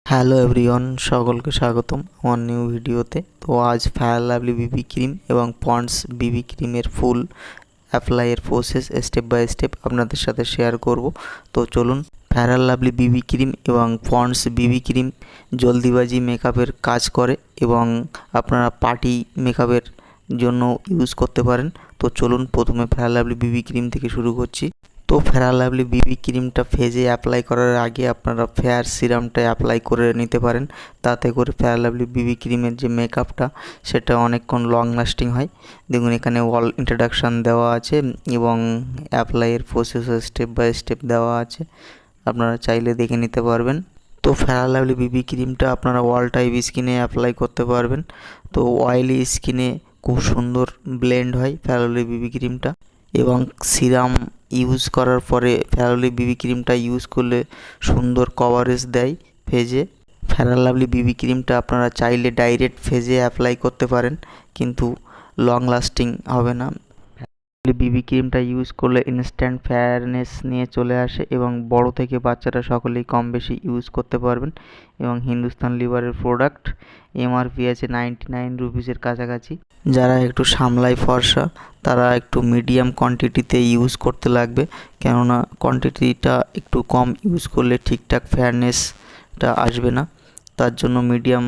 Hello everyone, সকলকে স্বাগতম আমার নিউ ভিডিওতে। তো আজ ফেয়ার লাভলি বিবি ক্রিম এবং পন্ডস বিবি ক্রিমের ফুল অ্যাপ্লাইয়ের প্রসেস স্টেপ বাই স্টেপ আপনাদের সাথে শেয়ার করব। তো চলুন। ফেয়ার লাভলি বিবি ক্রিম এবং পন্ডস বিবি ক্রিম জলদিবাজি মেকআপের কাজ করে এবং আপনারা পার্টি মেকআপের জন্য ইউজ করতে পারেন। তো চলুন, প্রথমে ফেয়ার লাভলি বিবি ক্রিম থেকে শুরু করছি। তো ফেয়ার লাভলি বিবি ক্রিমটা ফেজে অ্যাপ্লাই করার আগে আপনারা ফেয়ার সিরামটা অ্যাপ্লাই করে নিতে পারেন। তাতে করে ফেয়ার লাভলি বিবি ক্রিমের যে মেকআপটা সেটা অনেকক্ষণ লং লাস্টিং হয়। দেখুন, এখানে অল ইন্ট্রোডাকশান দেওয়া আছে এবং অ্যাপ্লাইয়ের প্রসেস স্টেপ বাই স্টেপ দেওয়া আছে, আপনারা চাইলে দেখে নিতে পারবেন। তো ফেয়ার লাভলি বিবি ক্রিমটা আপনারা অল টাইপ স্কিনে অ্যাপ্লাই করতে পারবেন। তো অয়েলি স্কিনে খুব সুন্দর ব্লেন্ড হয় ফেয়ার লাভলি বিবি ক্রিমটা, এবং সিরাম ইউজ করার পরে ফেয়ার লাভলি বিবি ক্রিমটা ইউজ করলে সুন্দর কভারেজ দেয় ফেজে। ফেয়ার লাভলি বিবি ক্রিমটা আপনারা চাইলে ডাইরেক্ট ফেজে অ্যাপ্লাই করতে পারেন, কিন্তু লং লাস্টিং হবে না। বিবি ক্রিমটা ইউজ করলে ইনস্ট্যান্ট ফেয়ারনেস নিয়ে চলে আসে এবং বড় থেকে বাচ্চারা সকলেই কম বেশি ইউজ করতে পারবেন। এবং হিন্দুস্তান লিভারের প্রোডাক্ট, এমআরপি আছে 99 রুপিসের কাছাকাছি। যারা একটু সামলাই ফর্সা তারা একটু মিডিয়াম কোয়ান্টিটিতে ইউজ করতে লাগবে, কেননা কোয়ান্টিটিটা একটু কম ইউজ করলে ঠিকঠাক ফেয়ারনেসটা আসবে না। তার জন্য মিডিয়াম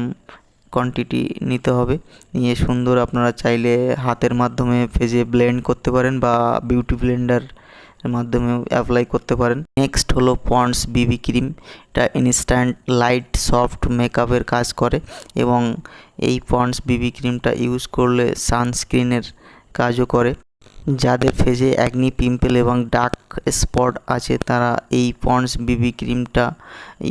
কোয়ান্টিটি নিতে হবে। নিয়ে সুন্দর আপনারা চাইলে হাতের মাধ্যমে ফেজে ব্লেন্ড করতে পারেন বা বিউটি ব্লেন্ডার মাধ্যমে অ্যাপ্লাই করতে পারেন। নেক্সট হলো পন্ডস বিবি ক্রিম। এটা ইনস্ট্যান্ট লাইট সফট মেকআপের কাজ করে এবং এই পন্ডস বিবি ক্রিমটা ইউজ করলে সানস্ক্রিনের কাজও করে। যাদের ফেজে অ্যাকনি, পিম্পল এবং ডার্ক স্পট আছে তারা এই পন্ডস বিবি ক্রিমটা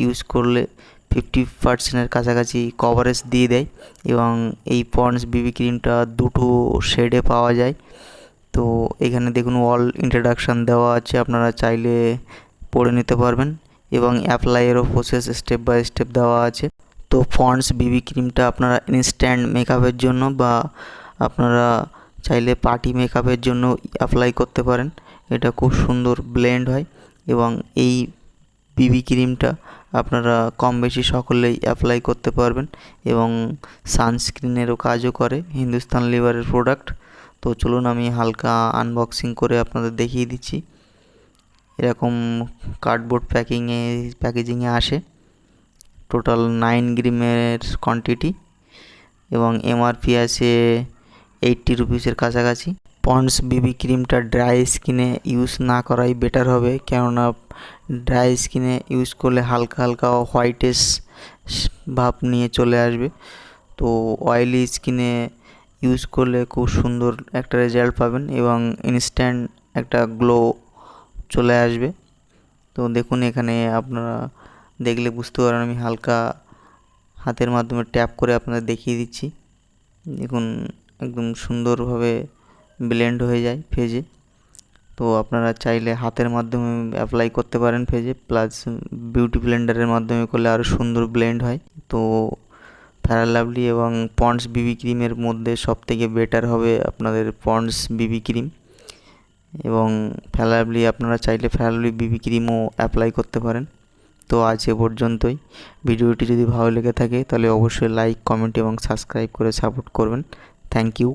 ইউজ করলে 50%-এর কাছাকাছি কভারেজ দিয়ে দেয়। এবং এই পন্ডস বিবি ক্রিমটা দুটো শেডে পাওয়া যায়। তো এখানে দেখুন অল ইন্ট্রোডাকশান দেওয়া আছে, আপনারা চাইলে পড়ে নিতে পারবেন এবং অ্যাপ্লাইয়েরও প্রসেস স্টেপ বাই স্টেপ দেওয়া আছে। তো পন্ডস বিবি ক্রিমটা আপনারা ইনস্ট্যান্ট মেকআপের জন্য বা আপনারা চাইলে পার্টি মেকআপের জন্য অ্যাপ্লাই করতে পারেন। এটা খুব সুন্দর ব্লেন্ড হয় এবং এই বিবি ক্রিমটা আপনারা কম বেশি সকলেই অ্যাপ্লাই করতে পারবেন এবং সানস্ক্রিনেরও কাজও করে, হিন্দুস্তান লিভারের প্রোডাক্ট। তো চলুন আমি হালকা আনবক্সিং করে আপনাদের দেখিয়ে দিচ্ছি। এরকম কার্ডবোর্ড প্যাকেজিংয়ে আসে। টোটাল 9 গ্রামের কোয়ান্টিটি এবং এমআরপি আছে 80 রুপিসের কাছাকাছি। পন্ডস বিবি ক্রিমটা ড্রাই স্কিনে ইউজ না করাই বেটার হবে, কেননা ড্রাই স্কিনে ইউজ করলে হালকা হালকা হোয়াইটেস ভাব নিয়ে চলে আসবে। তো অয়েলি স্কিনে ইউজ করলে খুব সুন্দর একটা রেজাল্ট পাবেন এবং ইনস্ট্যান্ট একটা গ্লো চলে আসবে। তো দেখুন, এখানে আপনারা দেখলে বুঝতে পারেন, আমি হালকা হাতের মাধ্যমে ট্যাপ করে আপনাদের দেখিয়ে দিচ্ছি। দেখুন, একদম সুন্দরভাবে ব্লেন্ড হয়ে যায় ফেজে। তো আপনারা চাইলে হাতের মাধ্যমে অ্যাপ্লাই করতে পারেন ফেজে, প্লাস বিউটি ব্লেন্ডারের মাধ্যমে করলে আরও সুন্দর ব্লেন্ড হয়। তো ফেয়ার লাভলি এবং পন্ডস বিবি ক্রিমের মধ্যে সবথেকে বেটার হবে আপনাদের পন্ডস বিবি ক্রিম। এবং ফেয়ার লাভলি আপনারা চাইলে ফেয়ার লাভলি বিবি ক্রিমও অ্যাপ্লাই করতে পারেন। তো আজ এ পর্যন্তই। ভিডিওটি যদি ভালো লেগে থাকে তাহলে অবশ্যই লাইক, কমেন্ট এবং সাবস্ক্রাইব করে সাপোর্ট করবেন। Thank you.